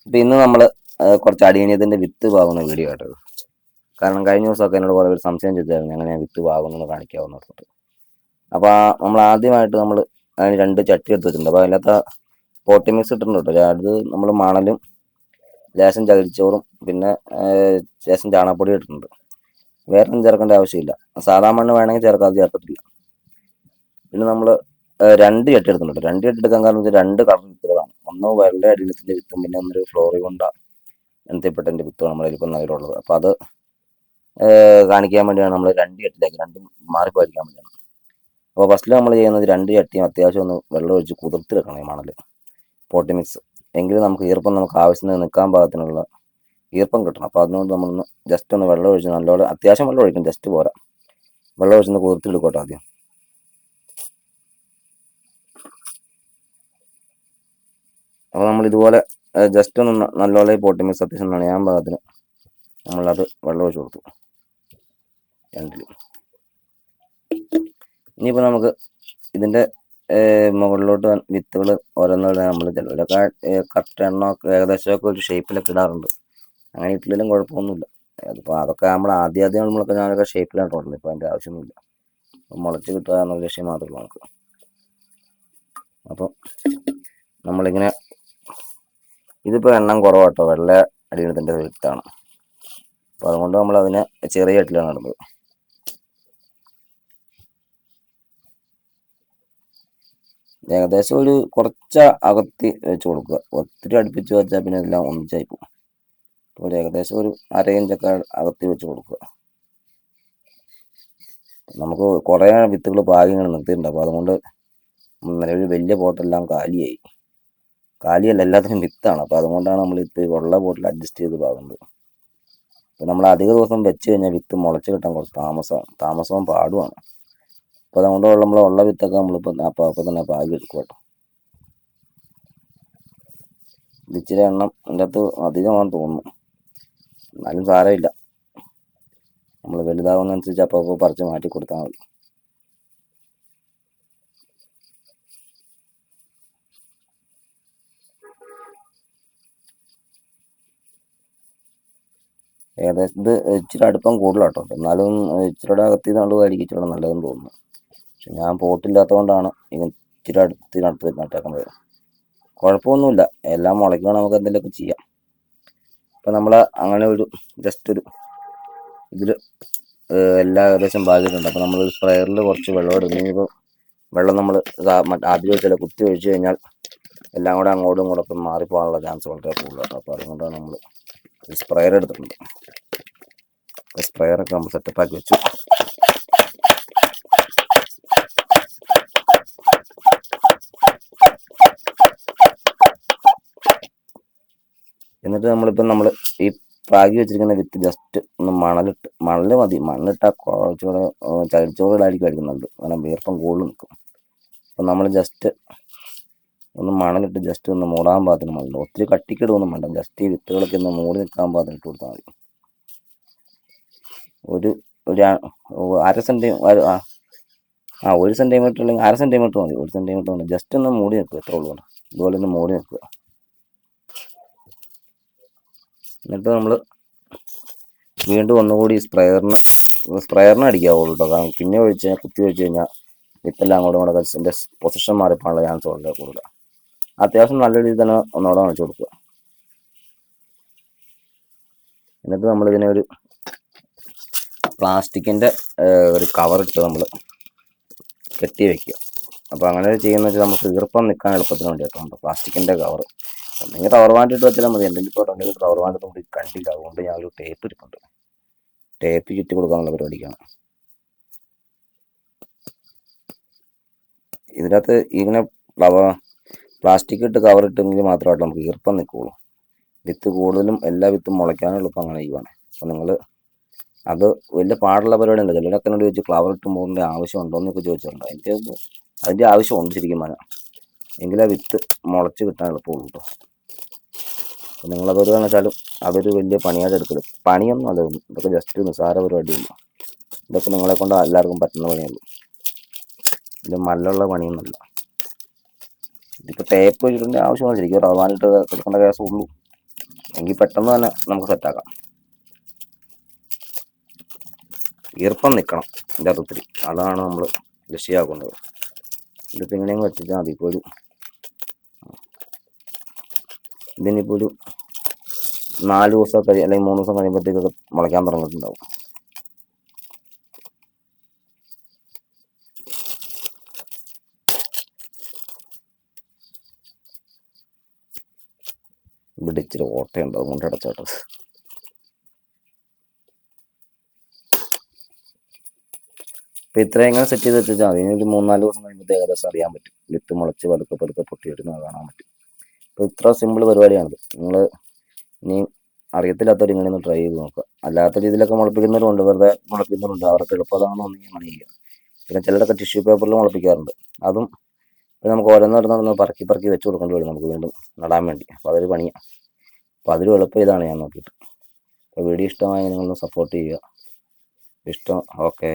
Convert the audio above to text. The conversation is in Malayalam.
ഇപ്പൊ ഇന്ന് നമ്മൾ കുറച്ച് അടിയനിയത്തിന്റെ വിത്ത് പാകുന്ന വീഡിയോ ആയിട്ടത്. കാരണം കഴിഞ്ഞ ദിവസമൊക്കെ എന്നോട് കുറേ പേര് സംശയം ചോദിച്ചായിരുന്നു എങ്ങനെ വിത്ത് പാകുന്നത് കാണിക്കാമെന്ന് പറഞ്ഞിട്ട്. അപ്പൊ നമ്മൾ ആദ്യമായിട്ട് അതിന് 2 ചട്ടി എടുത്ത് വെച്ചിട്ടുണ്ട്. അപ്പൊ അതിനകത്ത് പോട്ടി മിക്സ് ഇട്ടിട്ടുണ്ട് കേട്ടോ. അത് നമ്മൾ മണലും ലേശം ചകിരിച്ചോറും പിന്നെ ലേശം ചാണകപ്പൊടി ഇട്ടിട്ടുണ്ട്. വേറെ ഒന്നും ചേർക്കേണ്ട ആവശ്യമില്ല. സാധാ മണ്ണ് വേണമെങ്കിൽ ചേർക്കാം, അത് ചേർത്തിട്ടില്ല. പിന്നെ നമ്മൾ 2 ചട്ടി എടുത്തിട്ടുണ്ട്. 2 ചട്ടി എടുക്കാൻ കാരണം വെച്ചാൽ 2 കളർ വിത്തുകളാണ്. ഒന്ന് വെള്ള അടിയിലത്തിന്റെ വിത്തും പിന്നെ ഒന്നൊരു ഫ്ലോറികൊണ്ട എനത്തിൽപ്പെട്ടതിന്റെ വിത്തുമാണ് നമ്മളിപ്പം അതിലുള്ളത്. അപ്പൊ അത് കാണിക്കാൻ വേണ്ടിയാണ് നമ്മൾ 2 ചട്ടിയിലേക്ക്, രണ്ടും മാറിപ്പോയിരിക്കാൻ വേണ്ടിയാണ്. അപ്പോൾ ഫസ്റ്റിൽ നമ്മൾ ചെയ്യുന്നത് 2 ചട്ടിയും അത്യാവശ്യം ഒന്ന് വെള്ളം ഒഴിച്ച് കുതിർത്തി വെക്കണം ഈ മണൽ പോട്ടി മിക്സ്. എങ്കിലും നമുക്ക് ആവശ്യത്തിന് നിൽക്കാൻ പാകത്തിനുള്ള ഈർപ്പം കിട്ടണം. അപ്പോൾ അതുകൊണ്ട് നമ്മളൊന്ന് ജസ്റ്റ് ഒന്ന് വെള്ളം ഒഴിച്ച് നല്ലോണം, അത്യാവശ്യം വെള്ളം ഒഴിക്കും, ജസ്റ്റ് പോരാ, വെള്ളം ഒഴിച്ചൊന്ന് കുതിർത്തിയെടുക്കട്ടെ ആദ്യം. അപ്പോൾ നമ്മൾ ഇതുപോലെ ജസ്റ്റ് ഒന്ന് നല്ലോണം പോട്ടി മിക്സ് അത്യാവശ്യം നനയാൻ പാകത്തിന് നമ്മളത് വെള്ളം ഒഴിച്ച് കൊടുത്തു 2. ഇനിയിപ്പോൾ നമുക്ക് ഇതിൻ്റെ മുകളിലോട്ട് വിത്തുകൾ ഓരോന്നോടെ നമ്മൾ ചിലവരൊക്കെ കറക്റ്റ് എണ്ണമൊക്കെ ഏകദേശമൊക്കെ ഒരു ഷേപ്പിലൊക്കെ ഇടാറുണ്ട്. അങ്ങനെ ഇട്ടില്ലെങ്കിലും കുഴപ്പമൊന്നുമില്ല. അതിപ്പോൾ അതൊക്കെ നമ്മൾ ആദ്യം നമ്മളൊക്കെ ഞാനൊക്കെ ഷേപ്പിലാണ് ഇടുന്നത്. ഇപ്പോൾ അതിൻ്റെ ആവശ്യമൊന്നുമില്ല. മുളച്ച് കിട്ടുക എന്നുള്ള ലക്ഷ്യം മാത്രമേ ഉള്ളൂ നമുക്ക്. അപ്പം നമ്മളിങ്ങനെ, ഇതിപ്പോൾ എണ്ണം കുറവാട്ടോ, വെള്ള അടിയിടത്തിൻ്റെ വിത്താണ്. അപ്പോൾ അതുകൊണ്ട് നമ്മളതിനെ ചെറിയ ചട്ടിലാണ് നടുന്നത്. ഏകദേശം ഒരു കുറച്ച് അകത്തി വെച്ച് കൊടുക്കുക. ഒത്തിരി അടുപ്പിച്ച് വെച്ചാൽ പിന്നെ എല്ലാം ഒന്നിച്ചായി പോകും. ഒരു ഏകദേശം ഒരു 1/2 ഇഞ്ചൊക്കെ അകത്തി വെച്ച് കൊടുക്കുക. നമുക്ക് കുറേ വിത്തുകൾ പാകി ഇങ്ങനെ നിർത്തിയിട്ടുണ്ട്. അപ്പോൾ അതുകൊണ്ട് നിലവിൽ വലിയ പോട്ടെല്ലാം കാലിയല്ല, എല്ലാത്തിനും വിത്താണ്. അപ്പോൾ അതുകൊണ്ടാണ് നമ്മൾ ഇപ്പോൾ ഉള്ള പോട്ടിൽ അഡ്ജസ്റ്റ് ചെയ്ത് പാകുന്നത്. അപ്പോൾ നമ്മൾ അധിക ദിവസം വെച്ച് കഴിഞ്ഞാൽ വിത്ത് മുളച്ച് കിട്ടാൻ കുറച്ച് താമസവും പാടുമാണ്. അപ്പോൾ അതുകൊണ്ട് ഉള്ള വിത്തൊക്കെ നമ്മളിപ്പോൾ അപ്പം തന്നെ പാകി എടുക്കും കേട്ടോ. ഇച്ചിരി എണ്ണം എൻ്റെ അകത്ത് അധികമാണെന്ന് തോന്നുന്നു, എന്നാലും സാരമില്ല. നമ്മൾ വലുതാവുന്നതനുസരിച്ച് അപ്പോൾ പറിച്ച് മാറ്റി കൊടുത്താൽ മതി. ഏകദേശം ഇത് ഇച്ചിരി അടുപ്പം കൂടുതലാട്ടോ. എന്നാലും ഇച്ചിരിയുടെ അകത്തി നടുവായിരിക്കും ഇച്ചിരി നല്ലതെന്ന് തോന്നുന്നു. പക്ഷെ ഞാൻ പോട്ടില്ലാത്തതുകൊണ്ടാണ് ഇച്ചിരി അടുത്ത് നട്ടേക്കുന്നത്. കുഴപ്പമൊന്നുമില്ല, എല്ലാം മുളയ്ക്കുമ്പോൾ നമുക്ക് എന്തെങ്കിലുമൊക്കെ ചെയ്യാം. അപ്പം നമ്മൾ അങ്ങനെ ഒരു ജസ്റ്റ് ഒരു ഇതിൽ എല്ലാം ഏകദേശം ബാധിച്ചിട്ടുണ്ട്. അപ്പോൾ നമ്മൾ സ്പ്രെയറിൽ കുറച്ച് വെള്ളം ഇടുന്നു. വെള്ളം നമ്മൾ ആദ്യം വെച്ചാൽ കുത്തി ഒഴിച്ച് കഴിഞ്ഞാൽ എല്ലാം കൂടെ അങ്ങോട്ടും ഇങ്ങോട്ടൊക്കെ മാറിപ്പോകാനുള്ള ചാൻസ് വളരെ കൂടുതലാണ്. അപ്പോൾ അതുകൊണ്ടാണ് നമ്മൾ സ്പ്രെയർ എടുത്തിട്ടുണ്ട്. സ്പ്രെയറൊക്കെ നമ്മൾ സെറ്റപ്പാക്കി വെച്ചു. എന്നിട്ട് നമ്മൾ ഈ പാകി വെച്ചിരിക്കുന്ന വിത്ത് ജസ്റ്റ് ഒന്ന് മണൽ മതി. മണ്ണിട്ടാൽ കുറച്ചുകൂടെ ചകിരിച്ചോറിലായിരിക്കും അടിക്കുന്നുണ്ട്, അങ്ങനെ വീർപ്പം കൂടുതൽ നിൽക്കും. അപ്പം നമ്മൾ ജസ്റ്റ് ഒന്ന് മണലിട്ട് ജസ്റ്റ് ഒന്ന് മൂടാൻ പാകത്തിന് മണൽ, ഒത്തിരി കട്ടിക്കിടുമൊന്നും വേണ്ട, ജസ്റ്റ് ഈ വിത്തുകളൊക്കെ ഒന്ന് മൂടി നിൽക്കാൻ പാകത്തിന് ഇട്ട് കൊടുത്താൽ മതി. ഒരു 1/2 സെൻറ്റിമീറ്റർ 1 സെൻറ്റിമീറ്റർ അല്ലെങ്കിൽ 1/2 സെൻറ്റിമീറ്റർ മതി. 1 സെൻറ്റിമീറ്റർ മതി. ജസ്റ്റ് ഒന്ന് മൂടി നിൽക്കുക, എത്ര ഉള്ളൂ. ഇതുപോലെ ഒന്ന് മൂടി നിൽക്കുക. എന്നിട്ട് നമ്മൾ വീണ്ടും ഒന്നുകൂടി സ്പ്രെയറിന് അടിക്കാവുള്ളൂ കേട്ടോ. കാരണം പിന്നെ കുത്തി ഒഴിച്ച് കഴിഞ്ഞാൽ വിത്തെല്ലാം അങ്ങോട്ടും കൂടെ ഇതിൻ്റെ പൊസിഷൻ മാറിപ്പോകാനുള്ള ചാൻസ് വളരെ കൂടുതൽ. അത്യാവശ്യം നല്ല രീതിയിൽ തന്നെ ഒന്നുകൂടെ വെച്ച് കൊടുക്കുക. എന്നിട്ട് നമ്മളിതിനെ ഒരു പ്ലാസ്റ്റിക്കിൻ്റെ ഒരു കവറിട്ട് നമ്മൾ കെട്ടി വെക്കുക. അപ്പോൾ അങ്ങനെ ചെയ്യുന്ന വെച്ചാൽ നമുക്ക് ഈർപ്പം നിൽക്കാൻ എളുപ്പത്തിന് വേണ്ടിയിട്ടുണ്ട് പ്ലാസ്റ്റിക്കിൻ്റെ കവർ. ഒന്നെങ്കിൽ റബ്ബർ ബാൻഡ് ഇട്ട് വെച്ചാൽ മതി. എൻ്റെ ഇപ്പോൾ റബ്ബർ ബാൻഡ് നമുക്ക് കണ്ടില്ല, അതുകൊണ്ട് ഞാനൊരു ടേപ്പ് ഇരിപ്പുണ്ട്. ടേപ്പ് ചുറ്റി കൊടുക്കാനുള്ള പരിപാടിക്കാണ്. ഇതിനകത്ത് ഇങ്ങനെ പ്ലാസ്റ്റിക് ഇട്ട് കവർ ഇട്ടെങ്കിൽ മാത്രമായിട്ട് നമുക്ക് ഈർപ്പം നിൽക്കുകയുള്ളൂ. വിത്ത് കൂടുതലും എല്ലാ വിത്തും മുളയ്ക്കാനും എളുപ്പം അങ്ങനെ ചെയ്യുവാണ്. അപ്പോൾ നിങ്ങൾ അത് വലിയ പാടുള്ള പരിപാടി ഉണ്ട്. ചിലരൊക്കെ എന്നോട് ചോദിച്ച് ഫ്ലവർ ഇട്ട് മൂടേണ്ട ആവശ്യമുണ്ടോ എന്നൊക്കെ ചോദിച്ചിട്ടുണ്ട്. അതിൻ്റെ ആവശ്യമുണ്ട് ശരിക്കും പറഞ്ഞാൽ, എങ്കിലേ വിത്ത് മുളച്ച് കിട്ടാൻ എളുപ്പമുള്ളൂ കേട്ടോ. അപ്പോൾ നിങ്ങളതൊരു കാരണവശാലും അതൊരു വലിയ പണിയായിട്ട് എടുക്കരുത്. പണിയൊന്നും അല്ല, ഇതൊക്കെ ജസ്റ്റ് നിസ്സാര പരിപാടിയുള്ളൂ. ഇതൊക്കെ നിങ്ങളെ കൊണ്ട് എല്ലാവർക്കും പറ്റുന്ന പണിയുള്ളൂ. ഇത് മല്ലുള്ള പണിയൊന്നുമല്ല. ഇതിപ്പോൾ ടേപ്പ് വെച്ചിട്ടുണ്ട് ആവശ്യമാണ് ശരിക്കും. റബ്ബർ ബാൻഡ് ഇട്ട് എടുക്കേണ്ട കേസേ ഉള്ളൂ. എങ്കിൽ പെട്ടെന്ന് തന്നെ നമുക്ക് സെറ്റാക്കാം. ഈർപ്പം നിൽക്കണം ഇതിൻ്റെ അകത്തൊത്തിരി, അതാണ് നമ്മൾ ലക്ഷ്യമാക്കുന്നത്. ഇതിപ്പോൾ ഇങ്ങനെയും വെച്ചാൽ മതി. ഇപ്പോൾ ഇതിനിപ്പോൾ ഒരു 4 ദിവസം അല്ലെങ്കിൽ 3 ദിവസം കഴിയുമ്പോഴത്തേക്കൊക്കെ മുളയ്ക്കാൻ തുടങ്ങിയിട്ടുണ്ടാവും. ഇവിടെ ഇച്ചിരി ഓട്ടയുണ്ടാവും കൊണ്ട് അടച്ചോട്ടെ. ഇപ്പം ഇത്ര എങ്ങനെ സെറ്റ് ചെയ്ത് വെച്ചാൽ അതിന് ഒരു 3-4 ദിവസം കഴിയുമ്പോൾ ഏകദേശം അറിയാൻ പറ്റും. വിത്ത് മുളച്ച് പതുക്കെ പതുക്കെ പൊട്ടി വരുന്നത് കാണാൻ പറ്റും. ഇപ്പോൾ ഇത്ര സിമ്പിൾ പരിപാടിയാണിത്. നിങ്ങൾ ഇനി അറിയത്തില്ലാത്തവർ ഇങ്ങനെ ഒന്ന് ട്രൈ ചെയ്ത് നോക്കുക. അല്ലാത്ത രീതിയിലൊക്കെ മുളപ്പിക്കുന്നവരുണ്ട്, വെറുതെ മുളപ്പിക്കുന്നവരുണ്ട്. അവർക്ക് എളുപ്പമാണെന്ന് തോന്നുന്നു അങ്ങനെ ചെയ്യുക. പിന്നെ ചിലരൊക്കെ ടിഷ്യൂ പേപ്പറിൽ മുളപ്പിക്കാറുണ്ട്. അതും നമുക്ക് ഓരോന്നോരോന്ന് പറക്കി പറക്കി വെച്ച് കൊടുക്കേണ്ടി വരും നമുക്ക് വീണ്ടും നടാൻ വേണ്ടി. അപ്പോൾ അതൊരു പണിയാണ്. അപ്പോൾ അതിലും എളുപ്പം ഇതാണ് ഞാൻ നോക്കിയിട്ട്. അപ്പോൾ വീഡിയോ ഇഷ്ടമായി നിങ്ങളൊന്ന് സപ്പോർട്ട് ചെയ്യുക. ഇഷ്ടം ഓക്കെ.